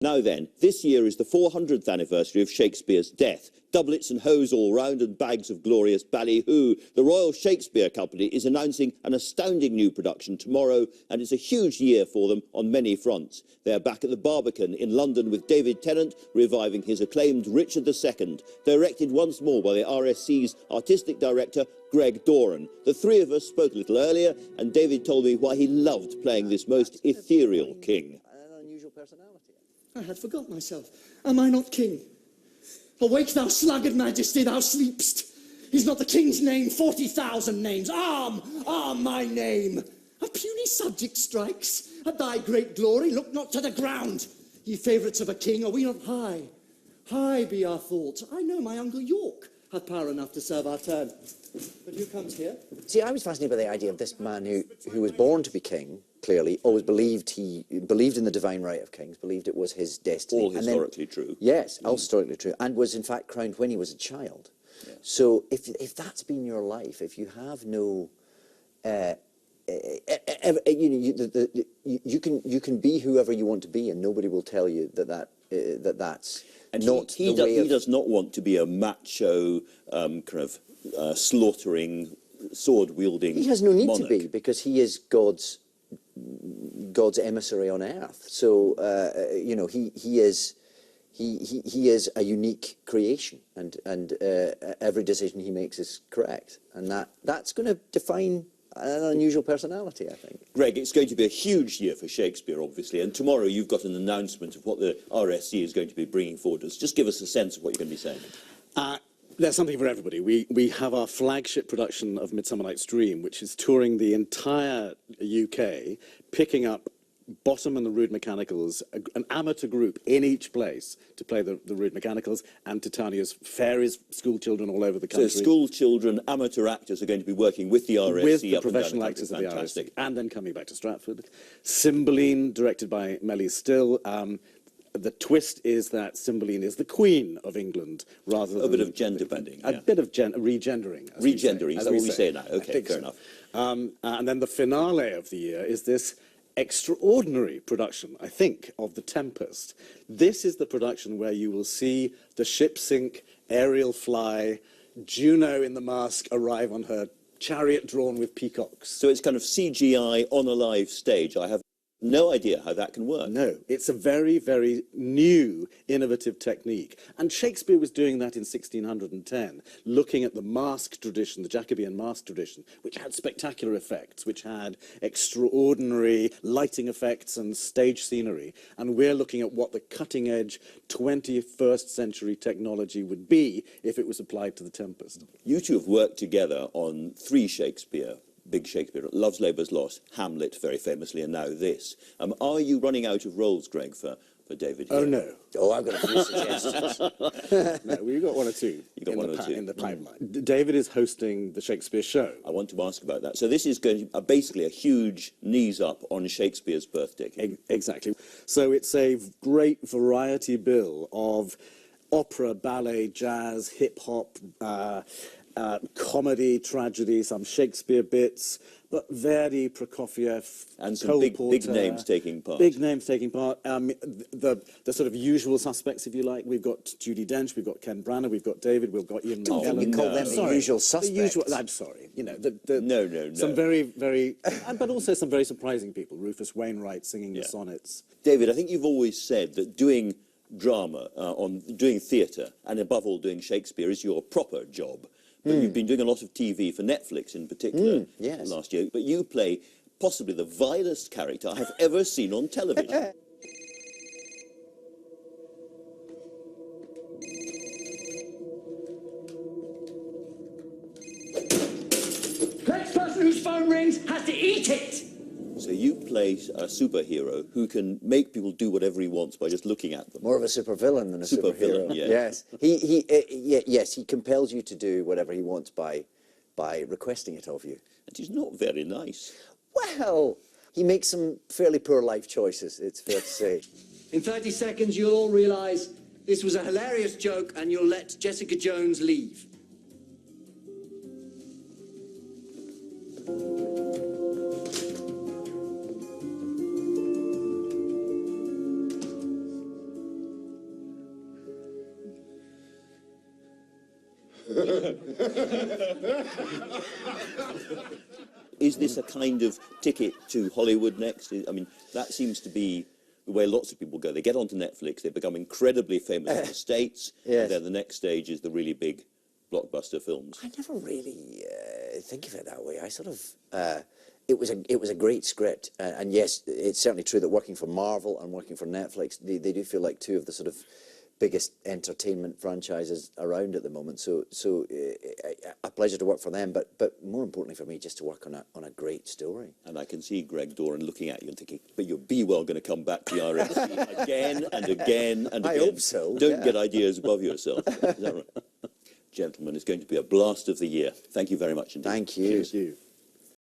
Now then, this year is the 400th anniversary of Shakespeare's death. Doublets and hose all round and bags of glorious ballyhoo. The Royal Shakespeare Company is announcing an astounding new production tomorrow, and it's a huge year for them on many fronts. They're back at the Barbican in London with David Tennant reviving his acclaimed Richard II, directed once more by the RSC's artistic director Greg Doran. The three of us spoke a little earlier, and David told me why he loved playing this most ethereal king. An unusual personality. I had forgot myself. Am I not king? Awake, thou sluggard majesty, thou sleepst. Is not the king's name 40,000 names? Arm, arm my name. A puny subject strikes. At thy great glory, look not to the ground. Ye favourites of a king, are we not high? High be our thoughts. I know my uncle York hath power enough to serve our turn. But who comes here? See, I was fascinated by the idea of this man who was born to be king, clearly, always believed in the divine right of kings, believed it was his destiny. All historically true. Yes, all historically true, and was in fact crowned when he was a child. Yeah. So if that's been your life, if you have no, you can be whoever you want to be, and nobody will tell you that's and not he does not want to be a macho slaughtering, sword-wielding He has no need monarch. to be, because he is God's emissary on earth. So he is a unique creation, and every decision he makes is correct, and that's going to define an unusual personality, I think. Greg, it's going to be a huge year for Shakespeare, obviously, and tomorrow you've got an announcement of what the RSC is going to be bringing forward to us. Just give us a sense of what you're going to be saying. There's something for everybody. We have our flagship production of Midsummer Night's Dream, which is touring the entire UK, picking up Bottom and the Rude Mechanicals, an amateur group in each place to play the Rude Mechanicals, and Titania's fairies, school children all over the country. So school children, amateur actors are going to be working with the RSC with the up professional and down actors of the Fantastic. RSC, and then coming back to Stratford. Cymbeline, directed by Melly Still. The twist is that Cymbeline is the Queen of England, rather than... A bit of gender bending. A bit of regendering. Regendering, is that what we say now? Okay, fair enough. And then the finale of the year is this extraordinary production, I think, of The Tempest. This is the production where you will see the ship sink, Ariel fly, Juno in the mask arrive on her chariot drawn with peacocks. So it's kind of CGI on a live stage. I have no idea how that can work. No, it's a very, very new, innovative technique. And Shakespeare was doing that in 1610, looking at the mask tradition, the Jacobean mask tradition, which had spectacular effects, which had extraordinary lighting effects and stage scenery. And we're looking at what the cutting-edge 21st century technology would be if it was applied to The Tempest. You two have worked together on 3 big Shakespeare, Love's Labour's Lost, Hamlet, very famously, and now this. Are you running out of roles, Greg, for David here? Oh, no. Oh, I've got a few suggestions. No, we've got one or two. You've got one or two. In the pipeline. David is hosting the Shakespeare Show. I want to ask about that. So this is going to be basically a huge knees up on Shakespeare's birthday. Exactly. So it's a great variety bill of opera, ballet, jazz, hip-hop, comedy, tragedy, some Shakespeare bits, but Verdi, Prokofiev, and some big names taking part. Big names taking part. The sort of usual suspects, if you like. We've got Judi Dench, we've got Ken Branagh, we've got David, we've got Ian McKellen. You call them the usual suspects. I'm sorry. You know, No. Some very, very, but also some very surprising people. Rufus Wainwright singing the sonnets. David, I think you've always said that doing drama, doing theatre, and above all doing Shakespeare is your proper job. But you've been doing a lot of TV for Netflix in particular last year. But you play possibly the vilest character I have ever seen on television. Next person whose phone rings has to eat it. So you play a superhero who can make people do whatever he wants by just looking at them. More of a supervillain than a superhero. Yes. Yes, he compels you to do whatever he wants by requesting it of you. And he's not very nice. Well, he makes some fairly poor life choices, it's fair to say. In 30 seconds, you'll all realise this was a hilarious joke and you'll let Jessica Jones leave. Is this a kind of ticket to Hollywood next? I mean, that seems to be the way lots of people go. They get onto Netflix, they become incredibly famous in the States, Yes. and then the next stage is the really big blockbuster films. I never really think of it that way. I sort of, it was a great script, and yes, it's certainly true that working for Marvel and working for Netflix, they do feel like two of the sort of biggest entertainment franchises around at the moment. So a pleasure to work for them, but more importantly for me, just to work on a great story. And I can see Greg Doran looking at you and thinking, but you're be well going to come back to the RSC again and again and I again. hope so, Don't yeah. get ideas above yourself. Is that right? Gentlemen, it's going to be a blast of the year. Thank you very much indeed. Thank you. Thank you.